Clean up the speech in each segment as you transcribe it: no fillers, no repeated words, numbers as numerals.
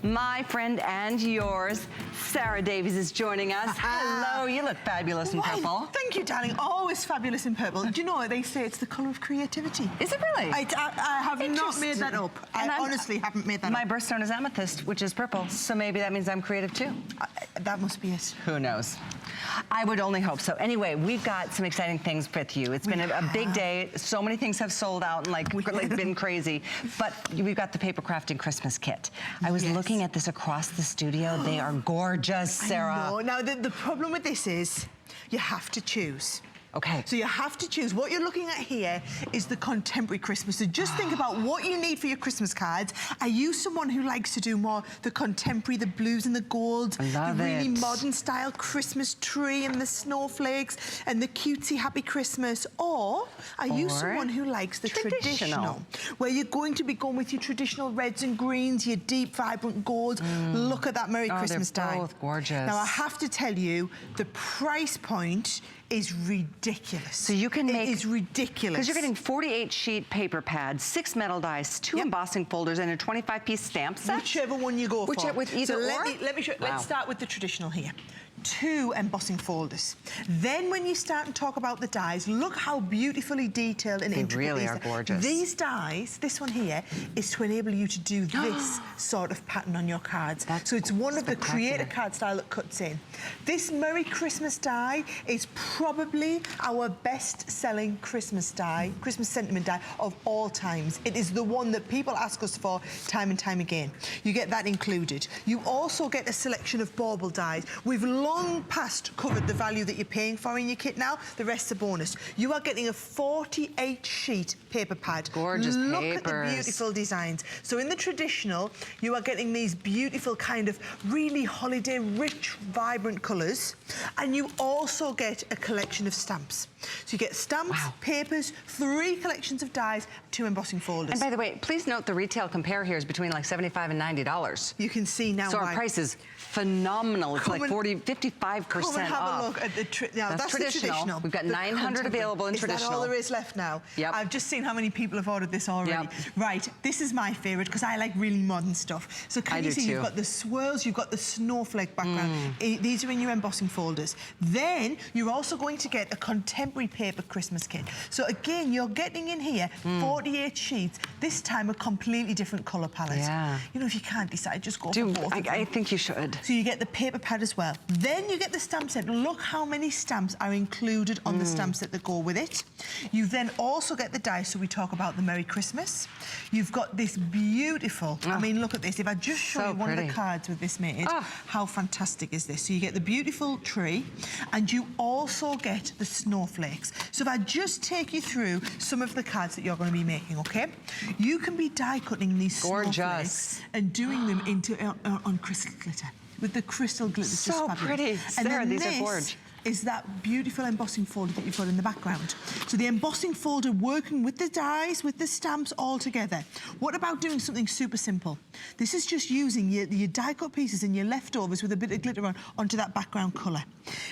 My friend and yours, Sarah Davies, is joining us. Hello, you look fabulous in purple. Thank you, darling. Always fabulous in purple. Do you know what they say? It's the colour of creativity. Is it really? I have not made that up. I honestly haven't made that up. My birthstone is amethyst, which is purple, so maybe that means I'm creative too. That must be it. Who knows? I would only hope so. Anyway, we've got some exciting things with you. It's been a big day. So many things have sold out and like been crazy. But we've got the Papercrafting Christmas kit. I was looking at this across the studio. They are gorgeous, Sarah. I know. Now, the problem with this is you have to choose. Okay. So you have to choose. What you're looking at here is the contemporary Christmas. So just think about what you need for your Christmas cards. Are you someone who likes to do more the contemporary, the blues and the golds, the really modern style Christmas tree and the snowflakes and the cutesy happy Christmas? Or are you someone who likes the traditional, where you're going to be going with your traditional reds and greens, your deep, vibrant golds? Look at that Merry Christmas die. They're both gorgeous. Now, I have to tell you, the price point is ridiculous. So you can make... It is ridiculous. Because you're getting 48 sheet paper pads, 6 metal dies, 2 embossing folders, and a 25-piece stamp set. Whichever one you go for. With either or? Let me show you. Let's start with the traditional here. 2 embossing folders. Then when you start and talk about the dies, look how beautifully detailed and intricate they really are gorgeous. These dies, this one here, is to enable you to do this sort of pattern on your cards. So it's one of the creator card style that cuts in. This Merry Christmas die is probably our best-selling Christmas die, Christmas sentiment die of all times. It is the one that people ask us for time and time again. You get that included. You also get a selection of bauble dies. We've long past covered the value that you're paying for in your kit now. The rest's a bonus. You are getting a 48-sheet paper pad. Gorgeous papers. Look at the beautiful designs. So in the traditional, you are getting these beautiful kind of really holiday, rich, vibrant colours. And you also get a collection of stamps. So you get stamps, papers, 3 collections of dies, 2 embossing folders. And by the way, please note the retail compare here is between like $75 and $90. You can see now so our price is phenomenal. It's like 55% Come and have off. a look at the now that's traditional. The traditional. We've got 900 available in traditional. Is that all there is left now? Yep. I've just seen how many people have ordered this already. Right, this is my favourite because I like really modern stuff. So can you see you've got the swirls, you've got the snowflake background. These are in your embossing folders. Then you're also going to get a contemporary paper Christmas kit. So again, you're getting in here 48 sheets, this time a completely different colour palette. You know, if you can't decide, just go for both. I think you should. So you get the paper pad as well. Then you get the stamp set. Look how many stamps are included on the stamp set that go with it. You then also get the dies, so we talk about the Merry Christmas. You've got this beautiful, I mean, look at this. If I just show you one of the cards with this made, how fantastic is this? So you get the beautiful tree, and you also get the snowflakes. So if I just take you through some of the cards that you're going to be making, okay? You can be die cutting these snowflakes and doing them into on crystal glitter. With the crystal glitter, it's just fabulous. Pretty. Sarah, and these are gorgeous. Is that beautiful embossing folder that you've got in the background. So the embossing folder working with the dies, with the stamps all together. What about doing something super simple? This is just using your die cut pieces and your leftovers with a bit of glitter on onto that background colour.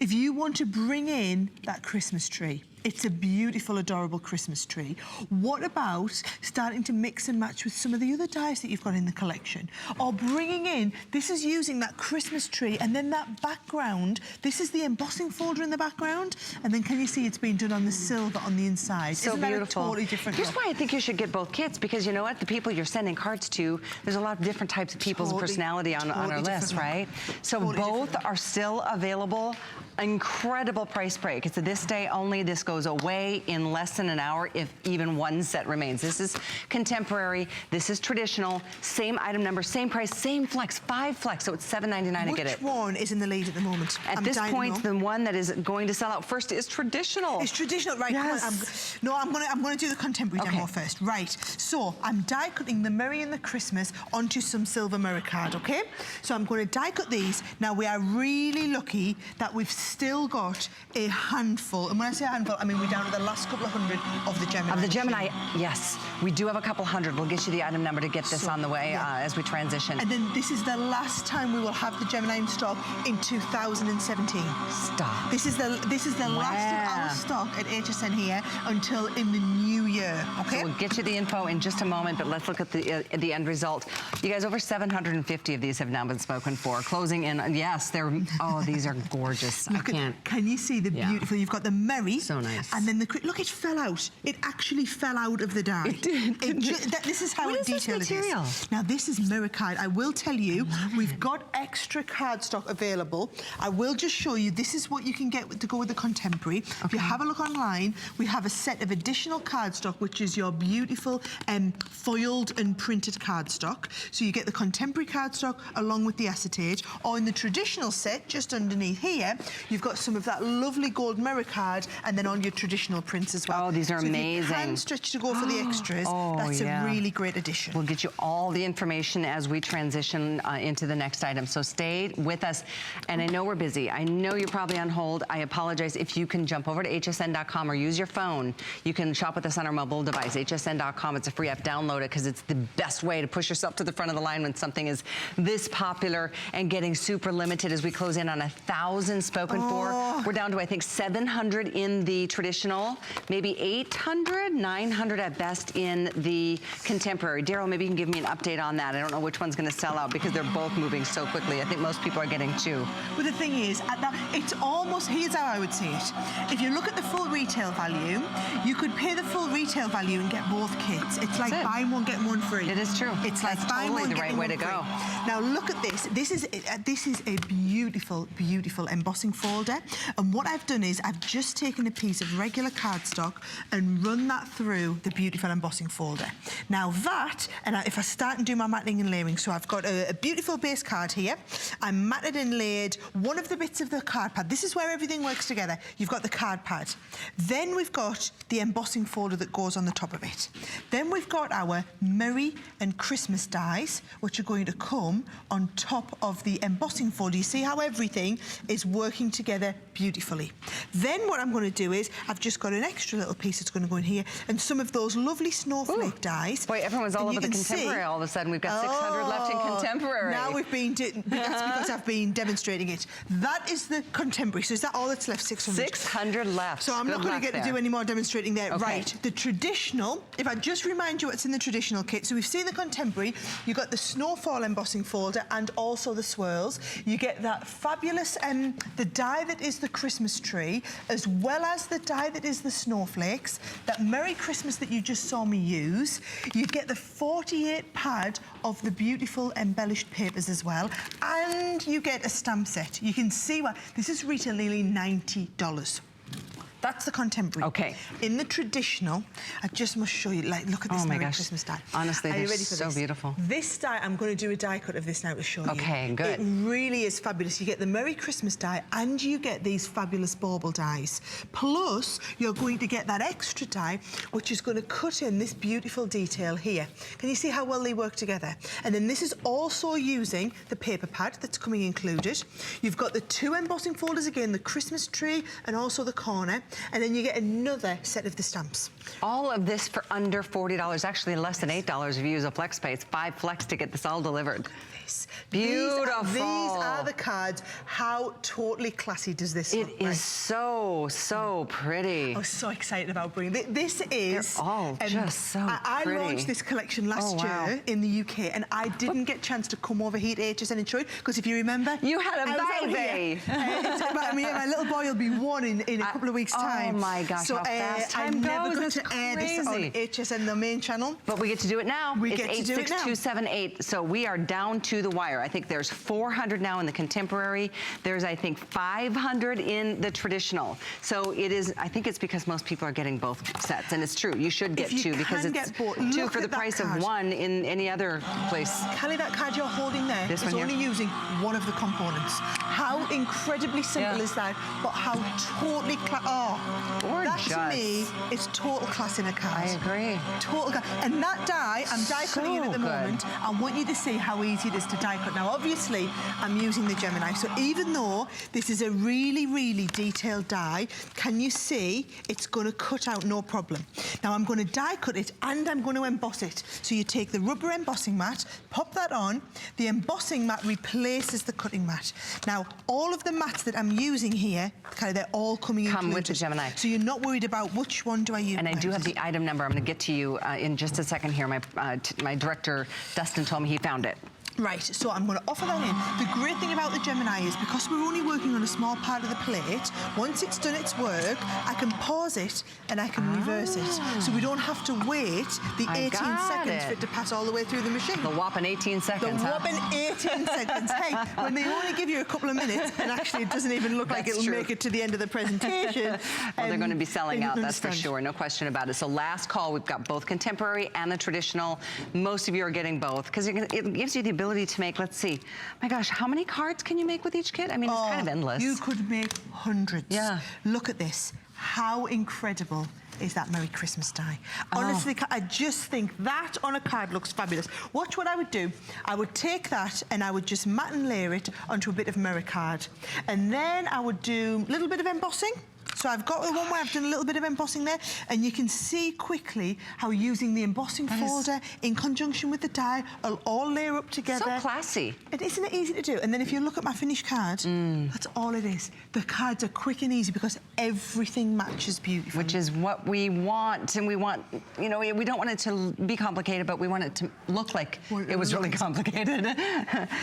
If you want to bring in that Christmas tree, it's a beautiful, adorable Christmas tree. What about starting to mix and match with some of the other dies that you've got in the collection? Or bringing in, this is using that Christmas tree, and then that background, this is the embossing folder in the background, and then can you see it's been done on the silver on the inside? So Isn't beautiful. That a totally different Here's why I think you should get both kits, because you know what? The people you're sending cards to, there's a lot of different types of people's personality on our list, right? So both are still available. Incredible price break. It's a this day only. This goes away in less than an hour if even one set remains. This is contemporary. This is traditional. Same item number, same price, same flex, 5 flex. So it's $7.99 to get it. Which one is in the lead at the moment? At this point, the one that is going to sell out first is traditional. It's traditional, right? Yes. I'm going to do the contemporary demo first. Right. So I'm die cutting the Merry and the Christmas onto some silver mirror card. Okay. So I'm going to die cut these. Now we are really lucky that we've still got a handful, and when I say a handful, I mean we're down to the last couple of hundred of the Gemini. Of the Gemini, yes. We do have a couple hundred. We'll get you the item number to get this on the way as we transition. And then this is the last time we will have the Gemini in stock in 2017. Stop. This is the last of our stock at HSN here until in the new year. year, okay? So we'll get you the info in just a moment, but let's look at the end result. You guys, over 750 of these have now been spoken for. Closing in, yes, these are gorgeous. Can you see the beautiful, you've got the Merry. So nice. And then look, it fell out. It actually fell out of the die. It did. This is how detailed it is. Now, this is mirror card. I will tell you, we've got extra cardstock available. I will just show you, this is what you can get to go with the contemporary. Okay. If you have a look online, we have a set of additional cardstock, which is your beautiful foiled and printed cardstock. So you get the contemporary cardstock along with the acetate, or in the traditional set, just underneath here, you've got some of that lovely gold mirror card, and then on your traditional prints as well. Oh, these are amazing. If you can stretch to go for the extras, that's a really great addition. We'll get you all the information as we transition into the next item. So stay with us. And I know we're busy. I know you're probably on hold. I apologize. If you can jump over to hsn.com or use your phone, you can shop with us on our mobile device, hsn.com. It's a free app. Download it because it's the best way to push yourself to the front of the line when something is this popular and getting super limited as we close in on 1,000 spoken for. We're down to, I think, 700 in the traditional, maybe 800, 900 at best in the contemporary. Daryl, maybe you can give me an update on that. I don't know which one's going to sell out because they're both moving so quickly. I think most people are getting two. Well, the thing is, it's almost, here's how I would say it. If you look at the full retail value, you could pay the full retail value and get both kits. It's like buy one, get one free. It is true. It's like buy one, the right way to go. Now look at this. This is a beautiful, beautiful embossing folder. And what I've done is I've just taken a piece of regular cardstock and run that through the beautiful embossing folder. Now that, and if I start and do my matting and layering, so I've got a beautiful base card here. I'm matted and layered one of the bits of the card pad. This is where everything works together. You've got the card pad. Then we've got the embossing folder that goes on the top of it. Then we've got our Merry and Christmas dies, which are going to come on top of the embossing folder. You see how everything is working together beautifully. Then what I'm going to do is I've just got an extra little piece that's going to go in here and some of those lovely snowflake dies. Boy, everyone's all over the contemporary all of a sudden. We've got 600 left in contemporary. Now we've been, that's because I've been demonstrating it. That is the contemporary. So is that all that's left? 600? 600 left. So I'm not going to get to do any more demonstrating there. Okay. Right. The traditional, if I just remind you what's in the traditional kit. So we've seen the contemporary. You've got the snowfall embossing folder and also the swirls. You get that fabulous, the die that is the Christmas tree, as well as the die that is the snowflakes. That Merry Christmas that you just saw me use. You get the 48 pad of the beautiful embellished papers as well. And you get a stamp set. You can see why this is retail nearly $90. That's the contemporary. Okay. In the traditional, I just must show you, like, look at this Merry Christmas die. Honestly, they're so beautiful. This die, I'm going to do a die cut of this now to show you. Okay, good. It really is fabulous. You get the Merry Christmas die and you get these fabulous bauble dies. Plus, you're going to get that extra die, which is going to cut in this beautiful detail here. Can you see how well they work together? And then this is also using the paper pad that's coming included. You've got the two embossing folders again, the Christmas tree and also the corner. And then you get another set of the stamps. All of this for under $40, actually less than $8 if you use a flex pay. It's 5 flex to get this all delivered. Beautiful. These are the cards. How totally classy does this look? It is so pretty. I was so excited about bringing this. Is they're all just so I pretty. launched this collection last year in the UK, and I didn't get a chance to come over here to HSN and show it because if you remember, you had a baby. My little boy will be 1 in a couple of weeks' time. Oh my gosh, so, how fast time I'm goes. never going to air this on HSN, the main channel. But we get to do it now. It's 86278. So we are down to the wire. I think there's 400 now in the contemporary. There's, I think, 500 in the traditional. So it is, I think it's because most people are getting both sets. And it's true. You should get two because it's 2 for the price of 1 in any other place. Kelly, that card you're holding there is only using one of the components. How incredibly simple is that? But how totally gorgeous. That to me is total class in a card. I agree. Total class. And that die, I'm die cutting it at the moment. I want you to see how easy it is to die cut. Now, obviously, I'm using the Gemini. So even though this is a really, really detailed die, can you see it's going to cut out no problem? Now, I'm going to die cut it and I'm going to emboss it. So you take the rubber embossing mat, pop that on. The embossing mat replaces the cutting mat. Now, all of the mats that I'm using here, they're all coming included. Gemini. So you're not worried about which one do I use. And I do have the item number. I'm going to get to you in just a second here. My director, Dustin, told me he found it. Right, so I'm going to offer that in. The great thing about the Gemini is because we're only working on a small part of the plate, once it's done its work, I can pause it and I can reverse it. So we don't have to wait the 18 seconds for it to pass all the way through the machine. The whopping 18 seconds, The whopping 18 seconds. Hey, when they only give you a couple of minutes and actually it doesn't even look like it'll make it to the end of the presentation. Well, they're going to be selling out, that's for sure, no question about it. So last call, we've got both contemporary and the traditional. Most of you are getting both because it gives you the ability to make, let's see, my gosh, how many cards can you make with each kit? I mean, it's kind of endless. You could make hundreds. Yeah. Look at this. How incredible is that Merry Christmas die? Honestly, I just think that on a card looks fabulous. Watch what I would do. I would take that and I would just matte and layer it onto a bit of Merry card. And then I would do a little bit of embossing. So I've got the one where I've done a little bit of embossing there, and you can see quickly how using the embossing folder in conjunction with the die will all layer up together. So classy. Isn't it easy to do? And then if you look at my finished card, that's all it is. The cards are quick and easy because everything matches beautifully. Which is what we want, and we want, you know, we don't want it to be complicated, but we want it to look like it was really complicated.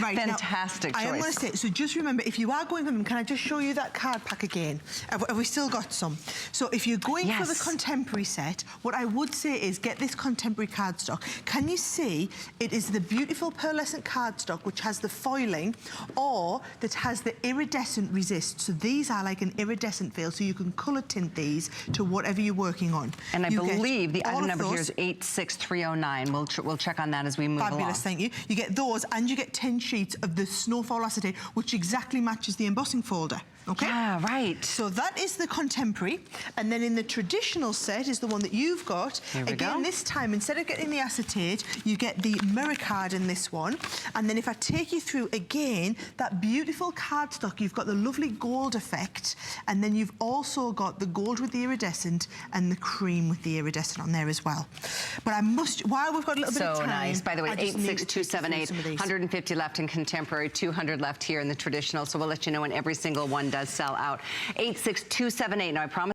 Right. Fantastic now, choice. I want to say, so just remember, if you are going for them, can I just show you that card pack again? Have we still got some? So if you're going for the contemporary set, what I would say is get this contemporary cardstock. Can you see it is the beautiful pearlescent cardstock which has the foiling or that has the iridescent resist. So these are like an iridescent feel, so you can colour tint these to whatever you're working on. And I believe the item number here is 86309. We'll check on that as we move along. Fabulous, thank you. You get those and you get 10 sheets of the snowfall acetate, which exactly matches the embossing folder. Okay? Yeah, right. So that is the contemporary, and then in the traditional set is the one that you've got. Again, this time, instead of getting the acetate, you get the mirror card in this one. And then if I take you through again, that beautiful cardstock, you've got the lovely gold effect, and then you've also got the gold with the iridescent and the cream with the iridescent on there as well. But I must, while we've got a little bit of time... So nice. By the way, 86278, 150 left in contemporary, 200 left here in the traditional, so we'll let you know when every single one does sell out. 86278. Now, I promise